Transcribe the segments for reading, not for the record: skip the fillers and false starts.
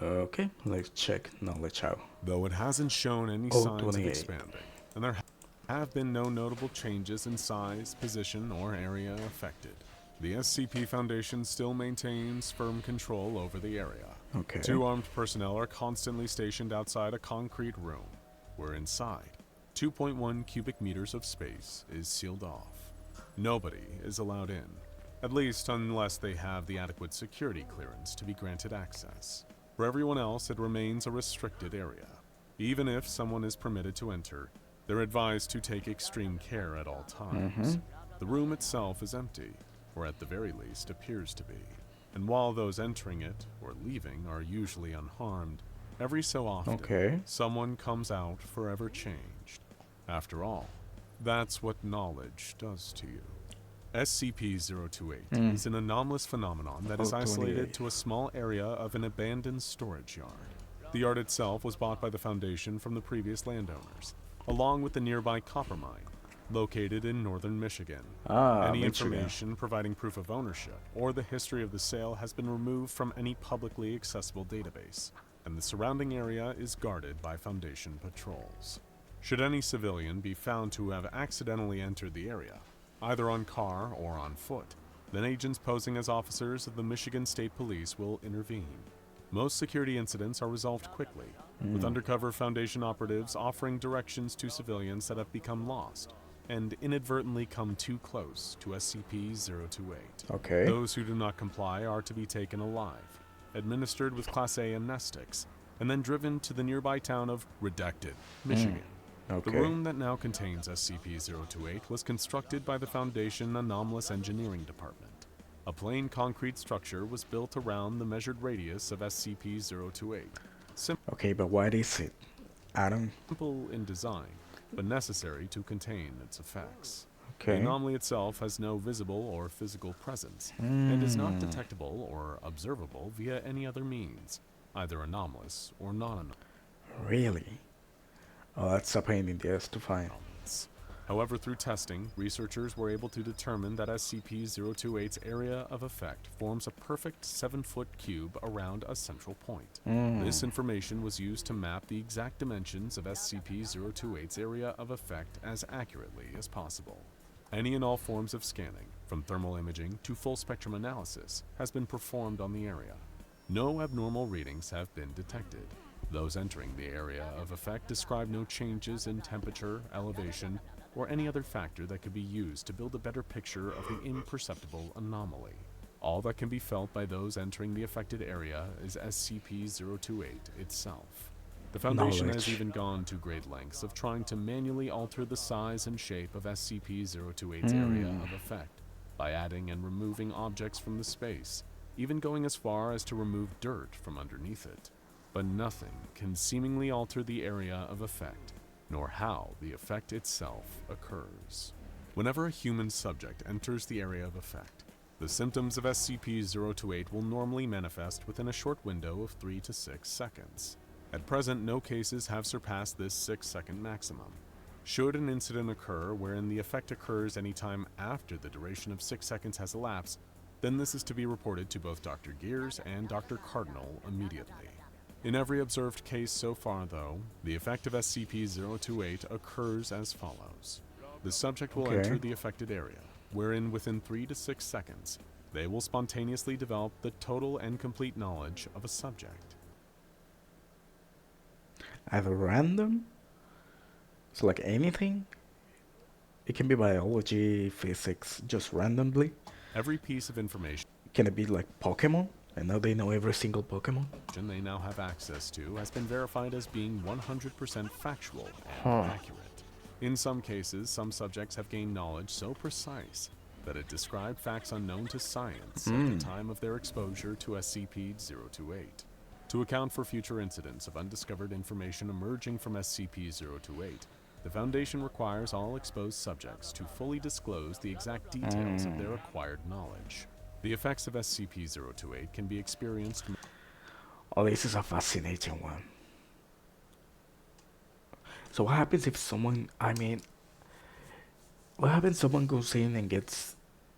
Okay, let's check knowledge out. though it hasn't shown any signs of 028. expanding, and there have been no notable changes in size, position, or area affected. The SCP Foundation still maintains firm control over the area. Okay. 2 armed personnel are constantly stationed outside a concrete room, where inside, 2.1 cubic meters of space is sealed off. Nobody is allowed in, at least unless they have the adequate security clearance to be granted access. For everyone else, it remains a restricted area. Even if someone is permitted to enter, they're advised to take extreme care at all times. The room itself is empty, or at the very least appears to be. And while those entering it or leaving are usually unharmed, every so often, someone comes out forever changed. After all, that's what knowledge does to you. SCP-028 is an anomalous phenomenon that is isolated to a small area of an abandoned storage yard. The yard itself was bought by the Foundation from the previous landowners, along with the nearby copper mine, located in northern Michigan. Any information providing proof of ownership or the history of the sale has been removed from any publicly accessible database, and the surrounding area is guarded by Foundation patrols. Should any civilian be found to have accidentally entered the area, either on car or on foot, then agents posing as officers of the Michigan State Police will intervene. Most security incidents are resolved quickly, with undercover Foundation operatives offering directions to civilians that have become lost and inadvertently come too close to SCP-028. Those who do not comply are to be taken alive, administered with Class A amnestics, and then driven to the nearby town of Redacted, Michigan. The room that now contains SCP-028 was constructed by the Foundation Anomalous Engineering Department. A plain concrete structure was built around the measured radius of SCP-028. But what is it? Simple in design, but necessary to contain its effects. The anomaly itself has no visible or physical presence, and is not detectable or observable via any other means, either anomalous or non-anomalous. Really? Oh, that's a pain in the ass to find. However, through testing, researchers were able to determine that SCP-028's area of effect forms a perfect 7-foot cube around a central point. This information was used to map the exact dimensions of SCP-028's area of effect as accurately as possible. Any and all forms of scanning, from thermal imaging to full spectrum analysis, has been performed on the area. No abnormal readings have been detected. Those entering the area of effect describe no changes in temperature, elevation, or any other factor that could be used to build a better picture of the imperceptible anomaly. All that can be felt by those entering the affected area is SCP-028 itself. The Foundation has even gone to great lengths of trying to manually alter the size and shape of SCP-028's area of effect by adding and removing objects from the space, even going as far as to remove dirt from underneath it. But nothing can seemingly alter the area of effect, nor how the effect itself occurs. Whenever a human subject enters the area of effect, the symptoms of SCP-028 will normally manifest within a short window of 3 to 6 seconds. At present, no cases have surpassed this 6-second maximum. Should an incident occur wherein the effect occurs any time after the duration of 6 seconds has elapsed, then this is to be reported to both Dr. Gears and Dr. Cardinal immediately. In every observed case so far, though, the effect of SCP-028 occurs as follows. The subject will enter the affected area, wherein within 3 to 6 seconds, they will spontaneously develop the total and complete knowledge of a subject. Either random? So like anything? It can be biology, physics, just randomly? Every piece of information Can it be like Pokemon? And now they know every single Pokemon? they now have access to has been verified as being 100% factual and accurate. In some cases, some subjects have gained knowledge so precise that it described facts unknown to science at the time of their exposure to SCP-028. To account for future incidents of undiscovered information emerging from SCP-028, the Foundation requires all exposed subjects to fully disclose the exact details of their acquired knowledge. The effects of SCP-028 can be experienced. Oh, this is a fascinating one. So what happens if someone, what happens if someone goes in and gets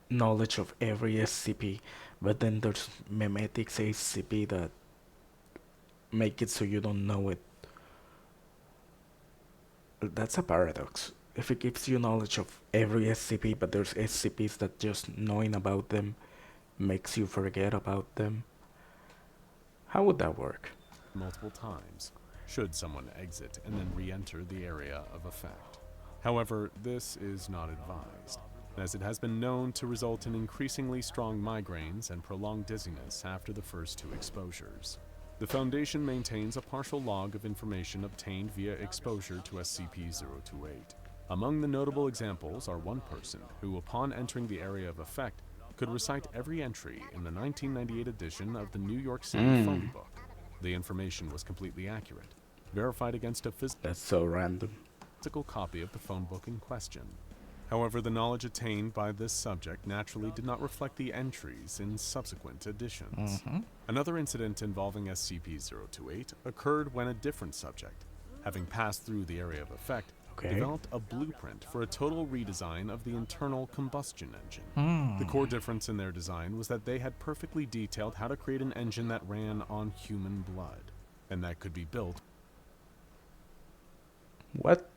knowledge of every SCP, but then there's memetic SCP that make it so you don't know it. That's a paradox. If it gives you knowledge of every SCP, but there's SCPs that just knowing about them makes you forget about them, how would that work? multiple times, should someone exit and then re-enter the area of effect. However, this is not advised, as it has been known to result in increasingly strong migraines and prolonged dizziness after the first 2 exposures. The Foundation maintains a partial log of information obtained via exposure to SCP-028. Among the notable examples are one person who, upon entering the area of effect, could recite every entry in the 1998 edition of the New York City phone book. The information was completely accurate, verified against a That's so random. physical copy of the phone book in question. However, the knowledge attained by this subject naturally did not reflect the entries in subsequent editions. Another incident involving SCP-028 occurred when a different subject, having passed through the area of effect, developed a blueprint for a total redesign of the internal combustion engine. The core difference in their design was that they had perfectly detailed how to create an engine that ran on human blood, and that could be built What?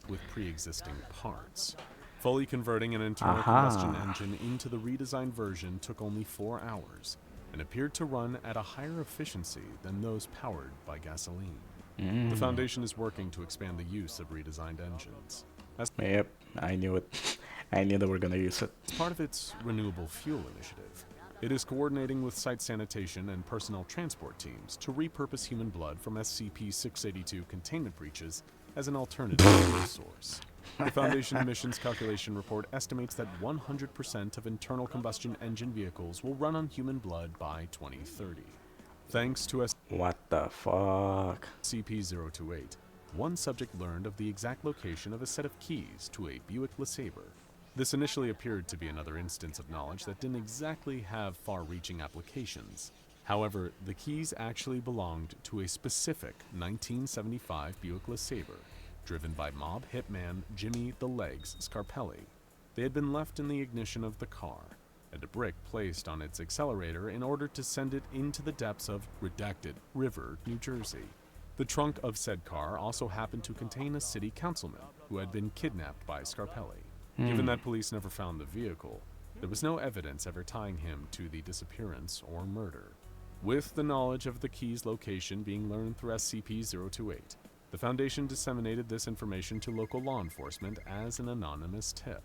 with pre-existing parts. Fully converting an internal combustion engine into the redesigned version took only 4 hours, and appeared to run at a higher efficiency than those powered by gasoline. The Foundation is working to expand the use of redesigned engines. As Yep, I knew it. I knew they were gonna use it. part of its renewable fuel initiative, it is coordinating with site sanitation and personnel transport teams to repurpose human blood from SCP-682 containment breaches as an alternative fuel source. The Foundation emissions calculation report estimates that 100% of internal combustion engine vehicles will run on human blood by 2030. Thanks to What the fuck? SCP-028, one subject learned of the exact location of a set of keys to a Buick LeSabre. This initially appeared to be another instance of knowledge that didn't exactly have far-reaching applications. However, the keys actually belonged to a specific 1975 Buick LeSabre, driven by mob hitman Jimmy the Legs Scarpelli. They had been left in the ignition of the car, and a brick placed on its accelerator in order to send it into the depths of redacted River, New Jersey. The trunk of said car also happened to contain a city councilman who had been kidnapped by Scarpelli. Given that police never found the vehicle, there was no evidence ever tying him to the disappearance or murder. With the knowledge of the key's location being learned through SCP-028, the Foundation disseminated this information to local law enforcement as an anonymous tip.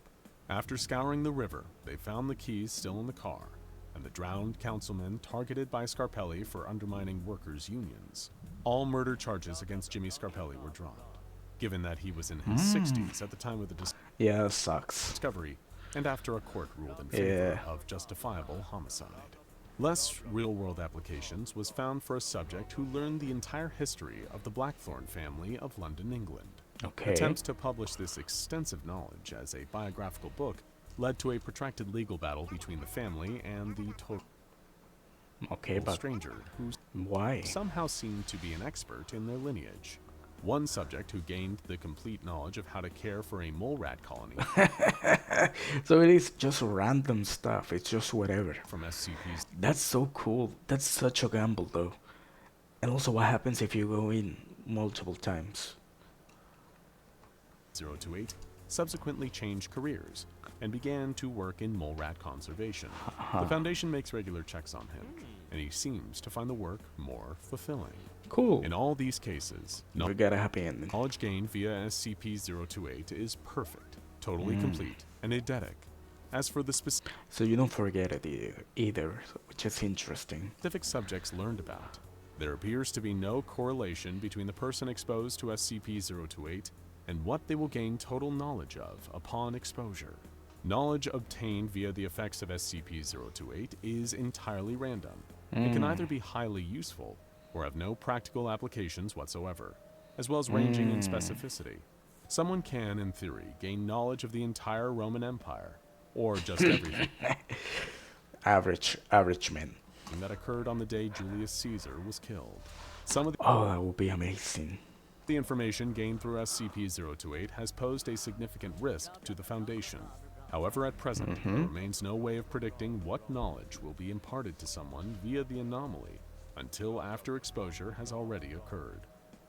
After scouring the river, they found the keys still in the car, and the drowned councilman targeted by Scarpelli for undermining workers' unions. All murder charges against Jimmy Scarpelli were dropped, given that he was in his 60s at the time of the Yeah, that sucks. discovery, and after a court ruled in favor of justifiable homicide. Less real-world applications was found for a subject who learned the entire history of the Blackthorne family of London, England. Okay. Attempts to publish this extensive knowledge as a biographical book led to a protracted legal battle between the family and the total Okay, but stranger who why? somehow seemed to be an expert in their lineage. One subject who gained the complete knowledge of how to care for a mole rat colony So it is just random stuff. It's just whatever. from SCP's That's so cool. That's such a gamble, though. And also, what happens if you go in multiple times? 028 subsequently changed careers and began to work in mole rat conservation. The Foundation makes regular checks on him, and he seems to find the work more fulfilling. Cool. In all these cases, We got a happy ending. knowledge gained via SCP-028 is perfect, totally complete, and eidetic. As for the So you don't forget it either, which is interesting. specific subjects learned about, there appears to be no correlation between the person exposed to SCP-028 and what they will gain total knowledge of upon exposure. Knowledge obtained via the effects of SCP-028 is entirely random and can either be highly useful or have no practical applications whatsoever, as well as ranging in specificity. Someone can, in theory, gain knowledge of the entire Roman Empire, or just everything Average man. that occurred on the day Julius Caesar was killed. Some of Oh, that would be amazing. the information gained through SCP-028 has posed a significant risk to the Foundation. However, at present, there remains no way of predicting what knowledge will be imparted to someone via the anomaly until after exposure has already occurred.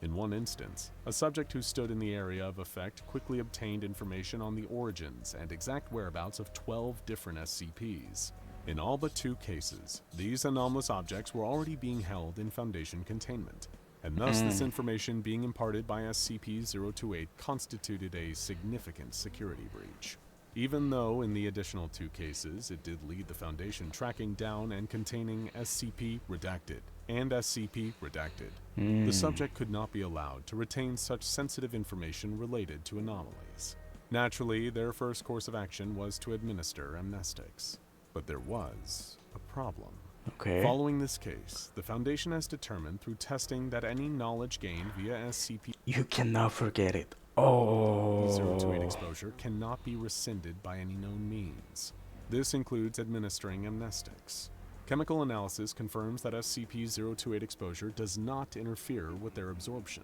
In one instance, a subject who stood in the area of effect quickly obtained information on the origins and exact whereabouts of 12 different SCPs. In all but 2 cases, these anomalous objects were already being held in Foundation containment, and thus this information being imparted by SCP-028 constituted a significant security breach. Even though in the additional 2 cases it did lead the Foundation tracking down and containing SCP Redacted and SCP Redacted, the subject could not be allowed to retain such sensitive information related to anomalies. Naturally, their first course of action was to administer amnestics. But there was a problem. Okay. Following this case, the Foundation has determined through testing that any knowledge gained via SCP You cannot forget it. Oh. 028 exposure cannot be rescinded by any known means. This includes administering amnestics. Chemical analysis confirms that SCP-028 exposure does not interfere with their absorption.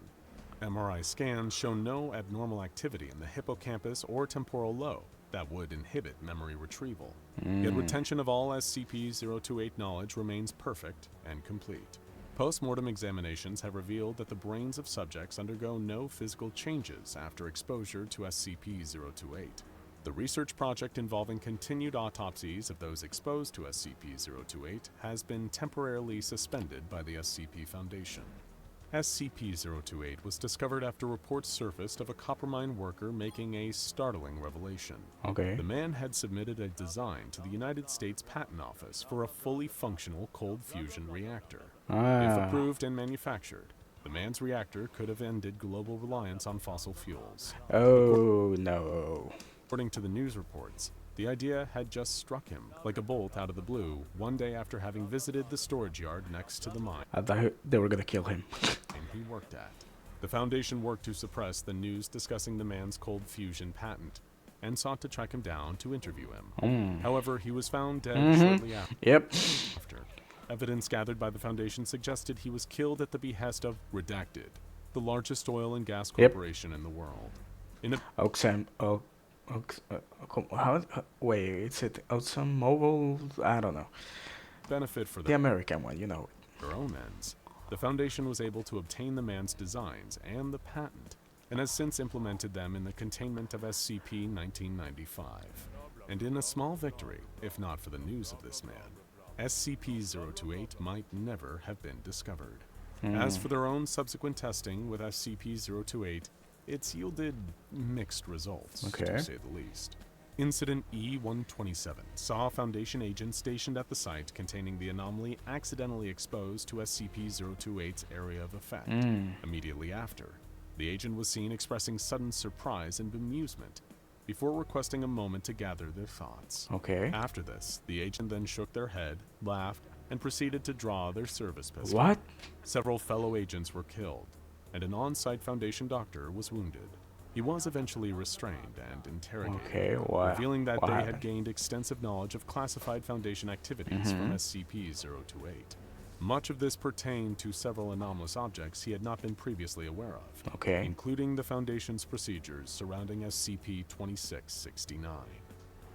MRI scans show no abnormal activity in the hippocampus or temporal lobe that would inhibit memory retrieval. Yet retention of all SCP-028 knowledge remains perfect and complete. Post-mortem examinations have revealed that the brains of subjects undergo no physical changes after exposure to SCP-028. The research project involving continued autopsies of those exposed to SCP-028 has been temporarily suspended by the SCP Foundation. SCP-028 was discovered after reports surfaced of a copper mine worker making a startling revelation. Okay. The man had submitted a design to the United States Patent Office for a fully functional cold fusion reactor. If approved and manufactured, the man's reactor could have ended global reliance on fossil fuels. Oh, no. According to the news reports, the idea had just struck him like a bolt out of the blue one day after having visited the storage yard next to the mine I thought they were gonna kill him. he worked at. The Foundation worked to suppress the news discussing the man's cold fusion patent and sought to track him down to interview him. However, he was found dead shortly Yep. after. Evidence gathered by the Foundation suggested he was killed at the behest of Redacted, the largest oil and gas corporation in the world. In a Wait, is it Oxam Mobile? I don't know. benefit for The American one, you know. their own ends, the Foundation was able to obtain the man's designs and the patent, and has since implemented them in the containment of SCP-1995. And in a small victory, if not for the news of this man, SCP-028 might never have been discovered. As for their own subsequent testing with SCP-028, it's yielded mixed results, to say the least. Incident E-127 saw a Foundation agent stationed at the site containing the anomaly accidentally exposed to SCP-028's area of effect. Immediately after, the agent was seen expressing sudden surprise and bemusement before requesting a moment to gather their thoughts. Okay. After this, the agent then shook their head, laughed, and proceeded to draw their service pistol. What? Several fellow agents were killed, and an on-site Foundation doctor was wounded. He was eventually restrained and interrogated, Okay, what? revealing that what they happened? had gained extensive knowledge of classified Foundation activities from SCP-028. Much of this pertained to several anomalous objects he had not been previously aware of, Okay. including the Foundation's procedures surrounding SCP-2669.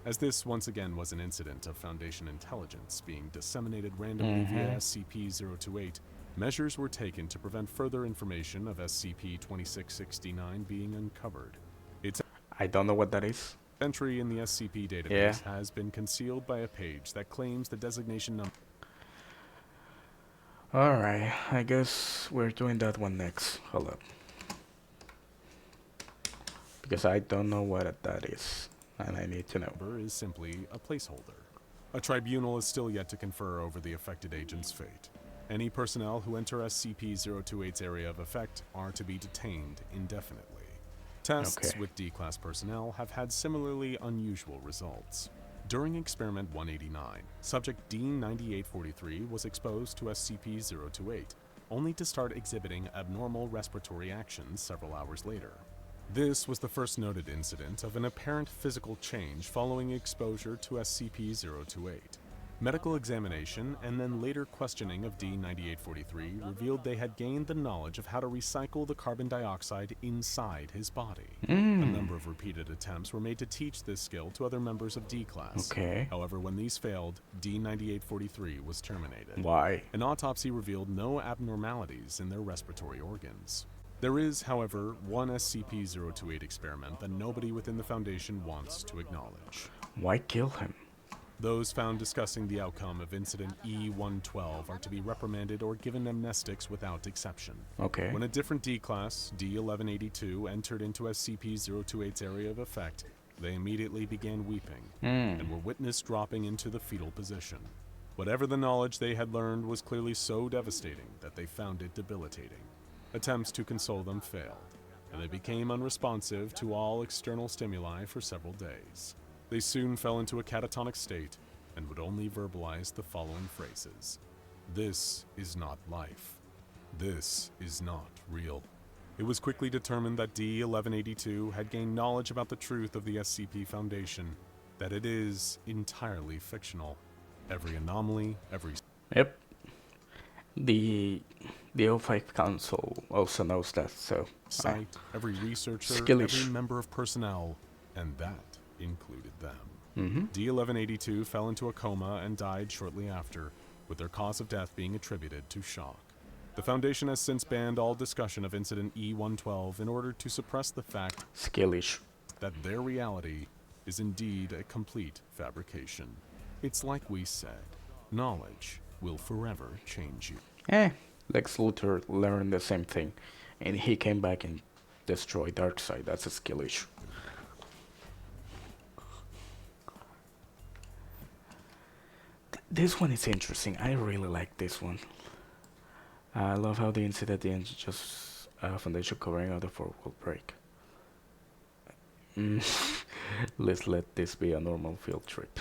As this once again was an incident of Foundation intelligence being disseminated randomly via SCP-028, measures were taken to prevent further information of SCP-2669 being uncovered. Its I don't know what that is. entry in the SCP database has been concealed by a page that claims the designation number. Alright, I guess we're doing that one next. Hold up. Because I don't know what that is, and I need to know. Is simply a placeholder. A tribunal is still yet to confer over the affected agent's fate. Any personnel who enter SCP-028's area of effect are to be detained indefinitely. Tests with D-Class personnel have had similarly unusual results. During Experiment 189, Subject D-9843 was exposed to SCP-028, only to start exhibiting abnormal respiratory actions several hours later. This was the first noted incident of an apparent physical change following exposure to SCP-028. Medical examination and then later questioning of D-9843 revealed they had gained the knowledge of how to recycle the carbon dioxide inside his body. A number of repeated attempts were made to teach this skill to other members of D-Class. Okay. However, when these failed, D-9843 was terminated. Why? An autopsy revealed no abnormalities in their respiratory organs. There is, however, one SCP-028 experiment that nobody within the Foundation wants to acknowledge. Why kill him? Those found discussing the outcome of Incident E-112 are to be reprimanded or given amnestics without exception. Okay. When a different D-Class, D-1182, entered into SCP-028's area of effect, they immediately began weeping and were witnessed dropping into the fetal position. Whatever the knowledge they had learned was clearly so devastating that they found it debilitating. Attempts to console them failed, and they became unresponsive to all external stimuli for several days. They soon fell into a catatonic state and would only verbalize the following phrases. This is not life. This is not real. It was quickly determined that D-1182 had gained knowledge about the truth of the SCP Foundation, that it is entirely fictional. Every anomaly, every... Yep. The 05 Council also knows that, so... site, every researcher, Skillish. every member of personnel, and that included them. D-1182 fell into a coma and died shortly after, with their cause of death being attributed to shock. The Foundation has since banned all discussion of Incident E-112 in order to suppress the fact Skillish. that their reality is indeed a complete fabrication. It's like we said, knowledge will forever change you. Lex Luthor learned the same thing, and he came back and destroyed Darkseid. That's a skill issue. This one is interesting. I really like this one. I love how the incident at the end just Foundation covering up the fourth wall break. Let's let this be a normal field trip.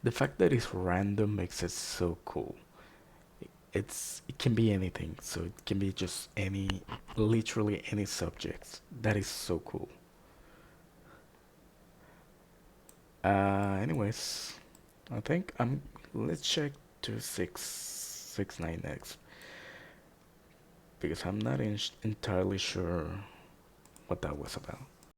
The fact that it's random makes it so cool. It can be anything, so it can be just literally any subject. That is so cool. Anyways, I think let's check 2669 next, because I'm not entirely sure what that was about.